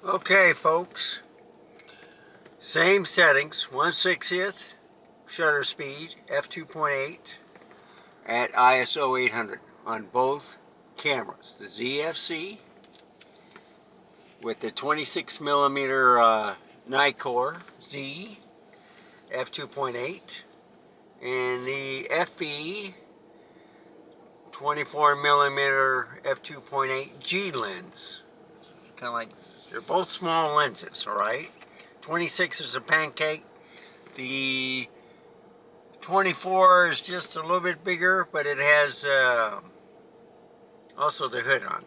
Okay, folks, same settings, 1/60th shutter speed, f2.8 at ISO 800 on both cameras. The ZFC with the 26mm Nikkor Z f2.8 and the FE 24mm f2.8 G lens. Kind of like, they're both small lenses, all right? 26 is a pancake. The 24 is just a little bit bigger, but it has also the hood on.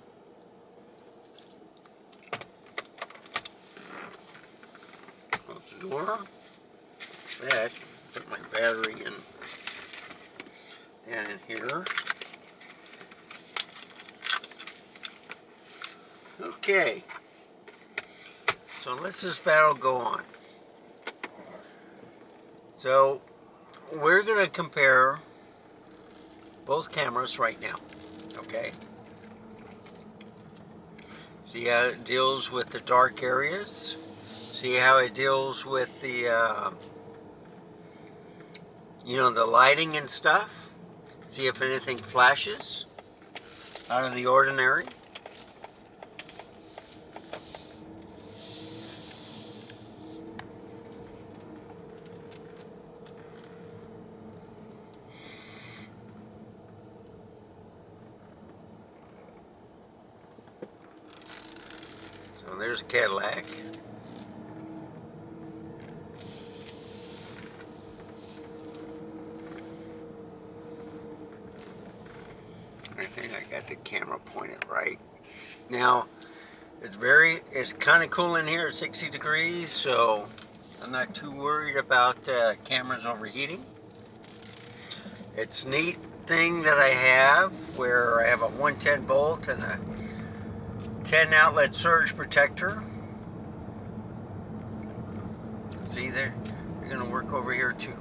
Close the door. That, put my battery in here. Okay, so let's this battle go on. So we're going to compare both cameras right now, okay? See how it deals with the dark areas. See how it deals with the, the lighting and stuff. See if anything flashes out of the ordinary. So there's Cadillac. I think I got the camera pointed right. Now, it's kind of cool in here at 60 degrees, so I'm not too worried about cameras overheating. It's a neat thing that I have where I have a 110 volt and a 10 outlet surge protector. See, they're going to work over here too.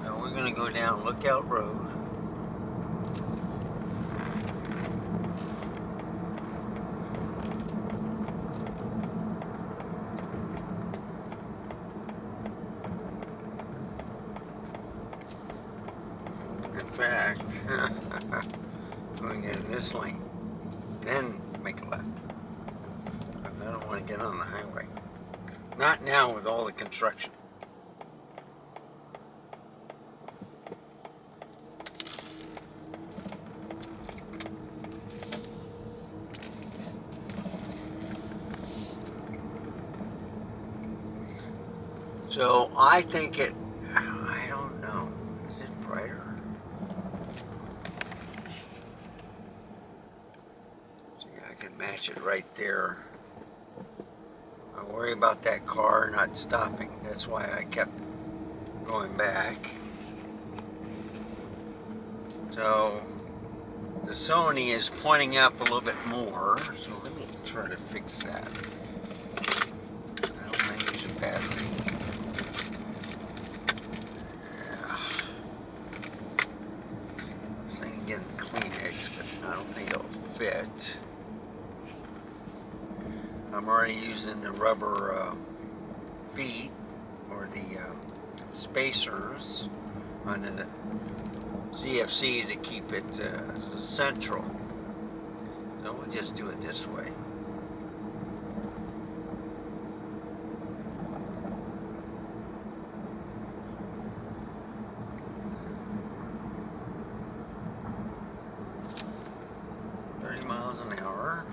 So we're going to go down Lookout Road. In fact, going in this lane, then make a left. I don't want to get on the highway. Not now with all the construction. So I think I don't know, is it brighter? See, I can match it right there. I worry about that car not stopping. That's why I kept going back. So the Sony is pointing up a little bit more. So let me try to fix that. I don't want to use a battery. Getting the Kleenex, but I don't think it'll fit. I'm already using the rubber feet or the spacers on the ZFC to keep it central. So we'll just do it this way. Miles an hour,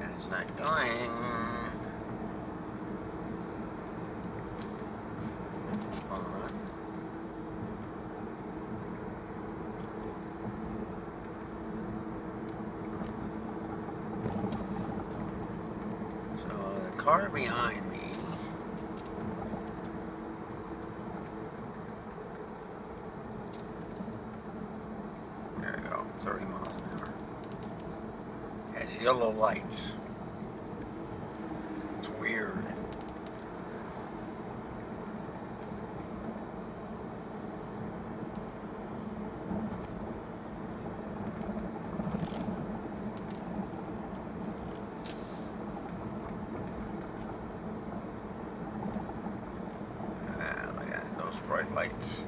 and it's not going. On. So the car behind me there we go, 30 miles an hour. Has yellow lights. It's weird. lights.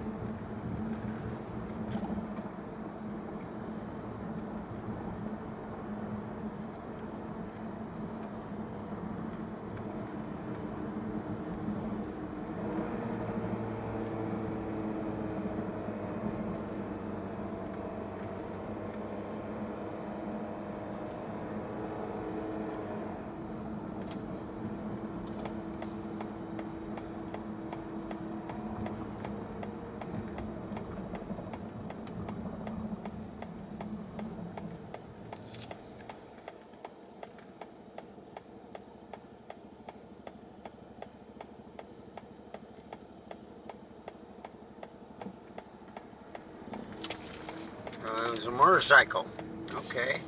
It was a motorcycle. Okay.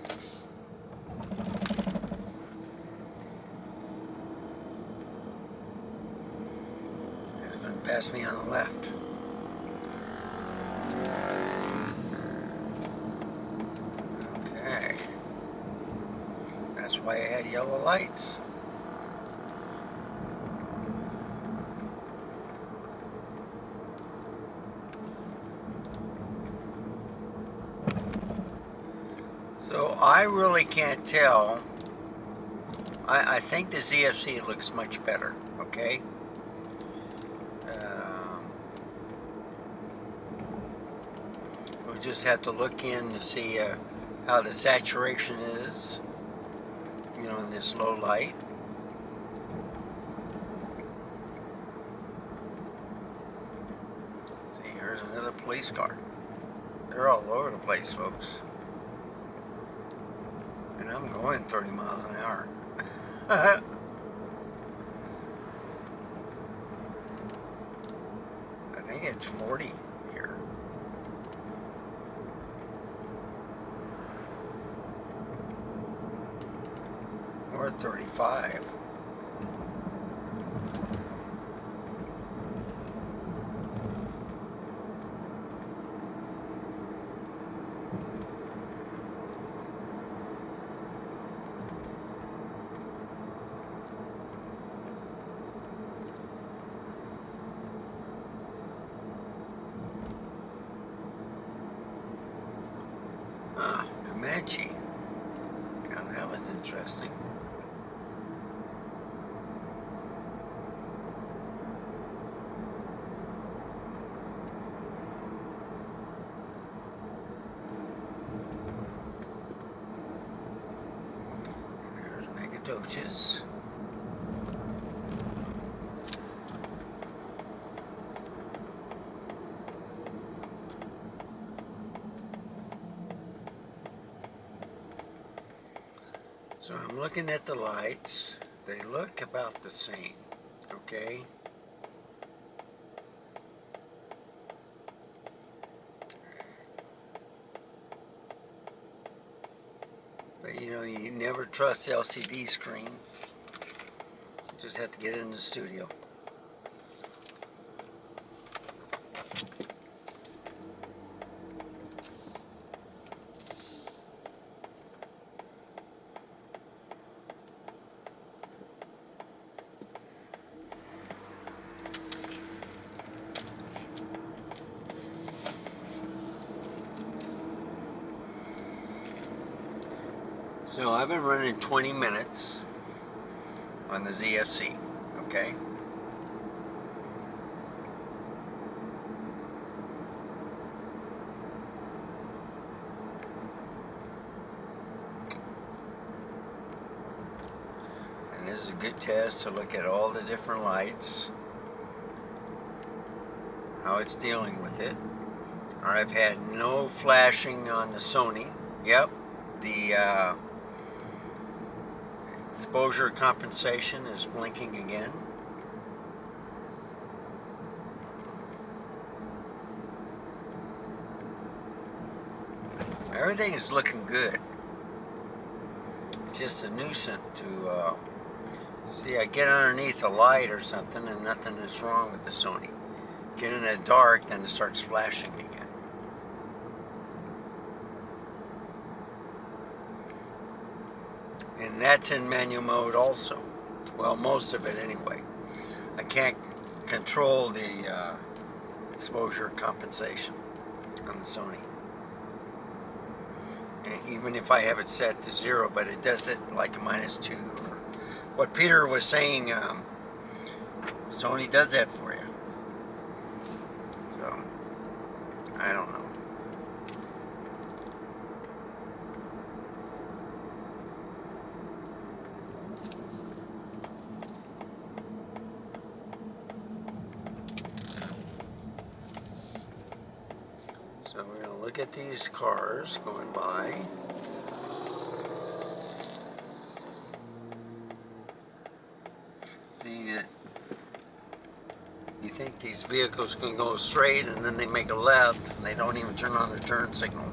It's going to pass me on the left. Okay. That's why I had yellow lights. So I really can't tell. I think the ZFC looks much better, okay? We'll just have to look in to see how the saturation is, you know, in this low light. See, here's another police car. They're all over the place, folks. And I'm going 30 miles an hour. I think it's 40 here. Or 35. Comanche. Now that was interesting. There's Megadoches. So I'm looking at the lights. They look about the same, okay? But you know, you never trust the LCD screen. You just have to get it in the studio. So I've been running 20 minutes on the ZFC, okay? And this is a good test to look at all the different lights, how it's dealing with it. I've had no flashing on the Sony. Yep, the exposure compensation is blinking again. Everything is looking good. It's just a nuisance to see. I get underneath a light or something and nothing is wrong with the Sony. Get in the dark, then it starts flashing again. And that's in manual mode also. Well, most of it anyway. I can't control the exposure compensation on the Sony. And even if I have it set to 0, but it does it like a -2. Or what Peter was saying, Sony does that for you. So, I don't know. So we're going to look at these cars going by. See that you think these vehicles can go straight and then they make a left and they don't even turn on their turn signal.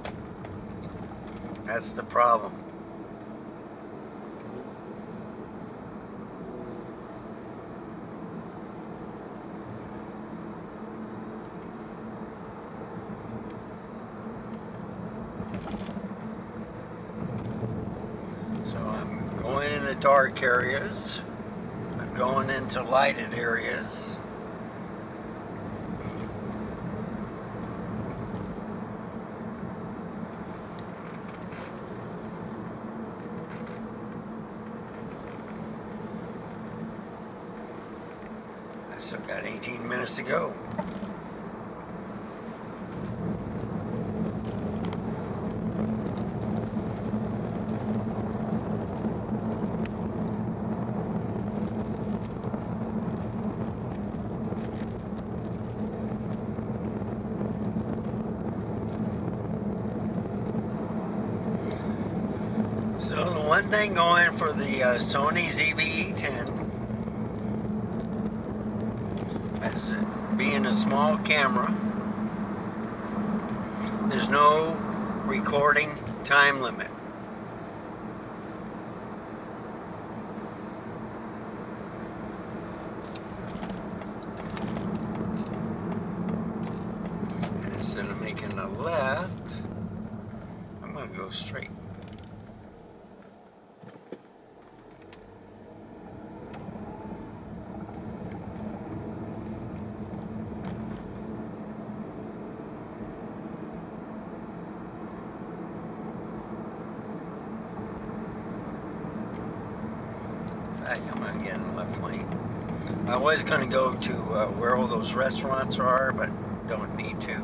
That's the problem. So I'm going in the dark areas. I'm going into lighted areas. I still got 18 minutes to go. So the one thing going for the Sony's E10, as it being a small camera, there's no recording time limit. And instead of making a left, I'm going to go straight. I'm going to get in the left lane. I was going to go to where all those restaurants are, but don't need to.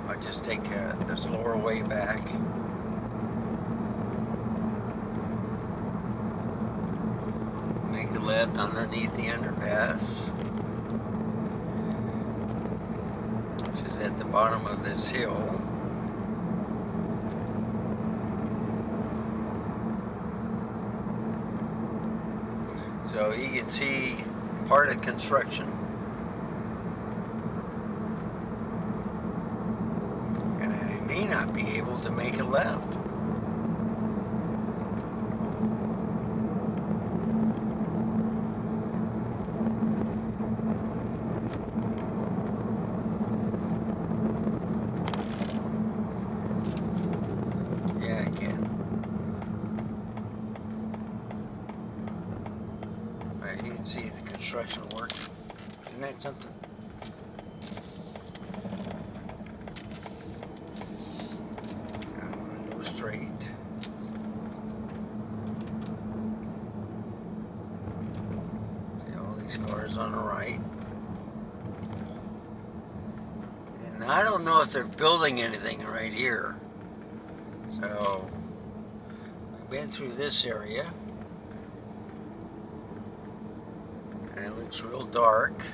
I'll just take this lower way back. Make a left underneath the underpass, which is at the bottom of this hill. So you can see part of construction. And I may not be able to make a left. Yeah, I can. You can see the construction work. Isn't that something? I'm going to go straight. See all these cars on the right. And I don't know if they're building anything right here. So, we've been through this area. And it looks real dark.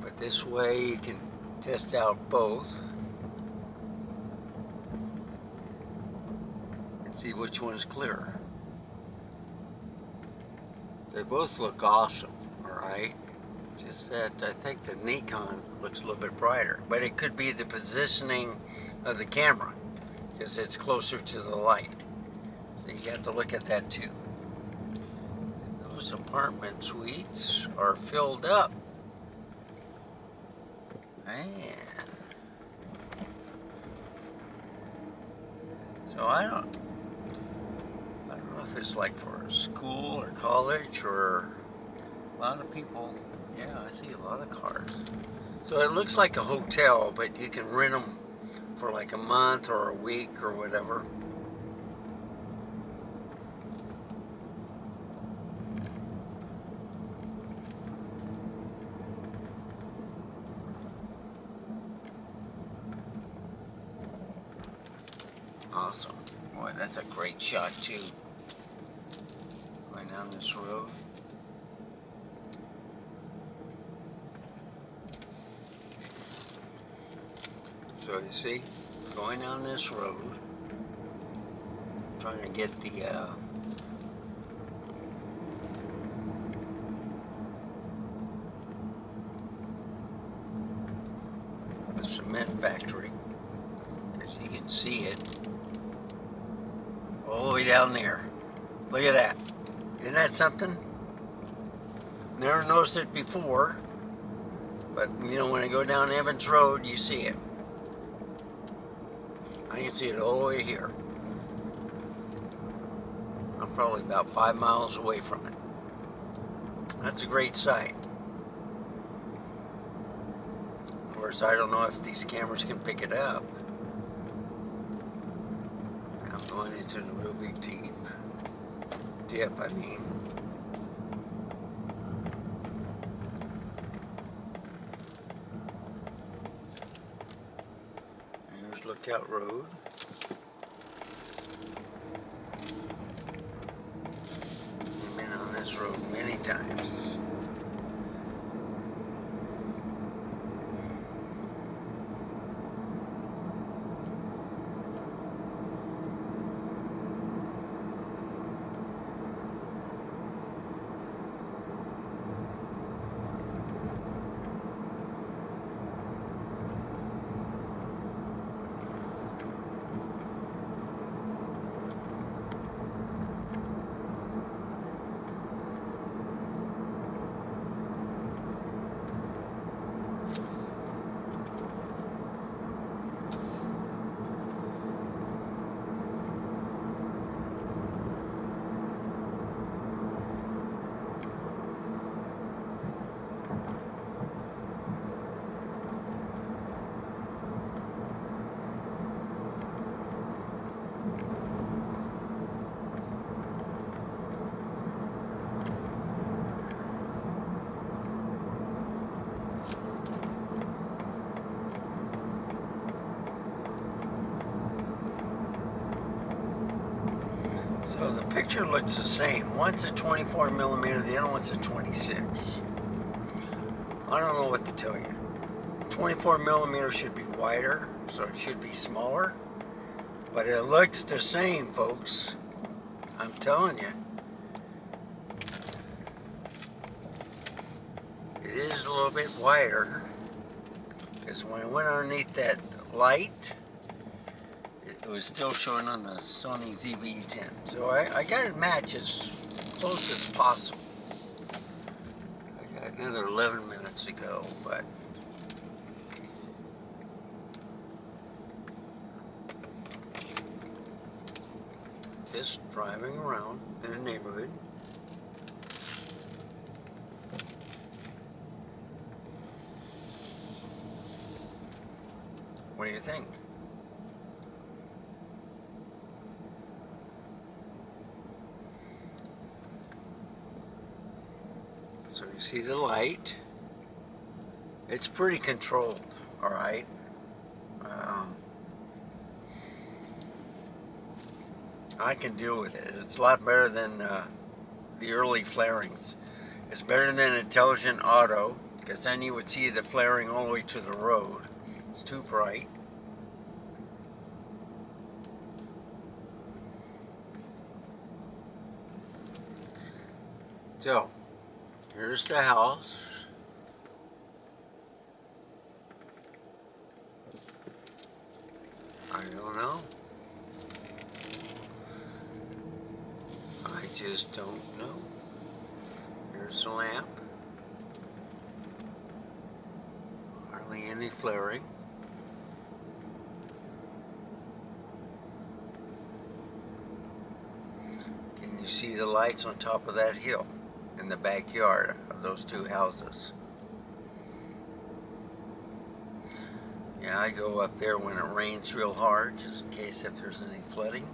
But this way you can test out both and see which one is clearer. They both look awesome, alright? Just that I think the Nikon looks a little bit brighter. But it could be the positioning of the camera because it's closer to the light. So you got to look at that too. And those apartment suites are filled up. Man. So I don't know if it's like for school or college or a lot of people. Yeah, I see a lot of cars. So it looks like a hotel, but you can rent them for like a month or a week or whatever. Awesome. Boy, that's a great shot too. Going down this road. So you see, going down this road, trying to get the cement factory, because you can see it all the way down there. Look at that. Isn't that something? Never noticed it before, but you know, when I go down Evans Road, you see it. I can see it all the way here. I'm probably about 5 miles away from it. That's a great sight. Of course, I don't know if these cameras can pick it up. I'm going into the real big dip, I mean. Here's Lookout Road. I've been on this road many times. So the picture looks the same. One's a 24 millimeter, the other one's a 26. I don't know what to tell you. 24 millimeter should be wider, so it should be smaller. But it looks the same, folks. I'm telling you. It is a little bit wider, because when I went underneath that light, it was still showing on the Sony E10. So I got it matched as close as possible. I got another 11 minutes to go, but just driving around in the neighborhood. What do you think? So you see the light. It's pretty controlled, all right? I can deal with it. It's a lot better than the early flarings. It's better than intelligent auto, because then you would see the flaring all the way to the road. It's too bright. So, here's the house. I don't know. I just don't know. Here's the lamp. Hardly any flaring. Can you You see the lights on top of that hill in the backyard of those two houses. Yeah, I go up there when it rains real hard, just in case if there's any flooding.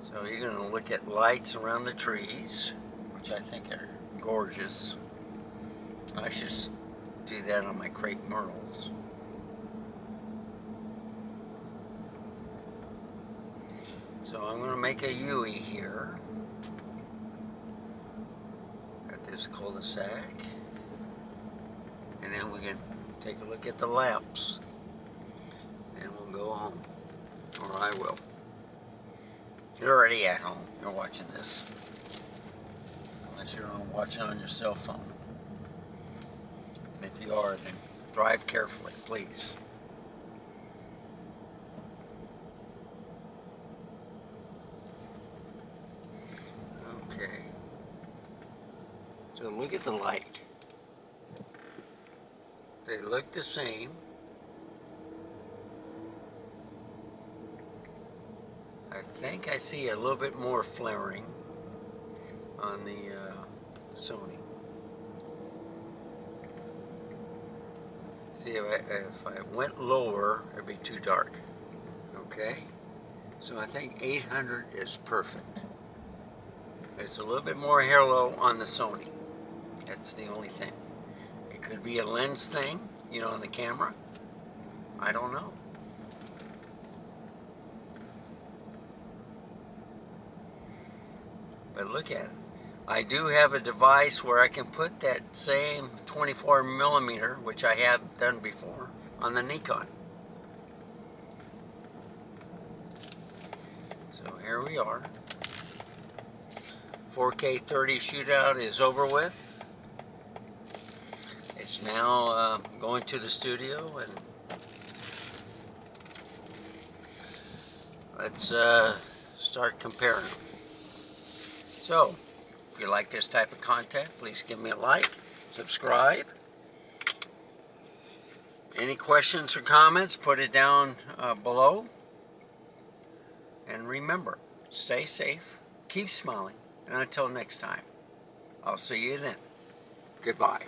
So you're going to look at lights around the trees, which I think are gorgeous. I should do that on my crepe myrtles. So I'm going to make a U-E here at this cul-de-sac. And then we can take a look at the laps. And we'll go home. Or I will. You're already at home. You're watching this. Unless you're watching on your cell phone. And if you are, then drive carefully, please. Okay. So look at the light. They look the same. I think I see a little bit more flaring on the Sony. See, if I went lower, it'd be too dark. Okay? So I think 800 is perfect. It's a little bit more halo on the Sony. That's the only thing. It could be a lens thing, you know, on the camera. I don't know. But look at it. I do have a device where I can put that same 24 millimeter, which I have done before, on the Nikon. So here we are. 4K 30 Shootout is over with. It's now going to the studio, and let's start comparing them. So, if you like this type of content, please give me a like, subscribe. Any questions or comments, put it down below. And remember, stay safe, keep smiling, and until next time, I'll see you then. Goodbye.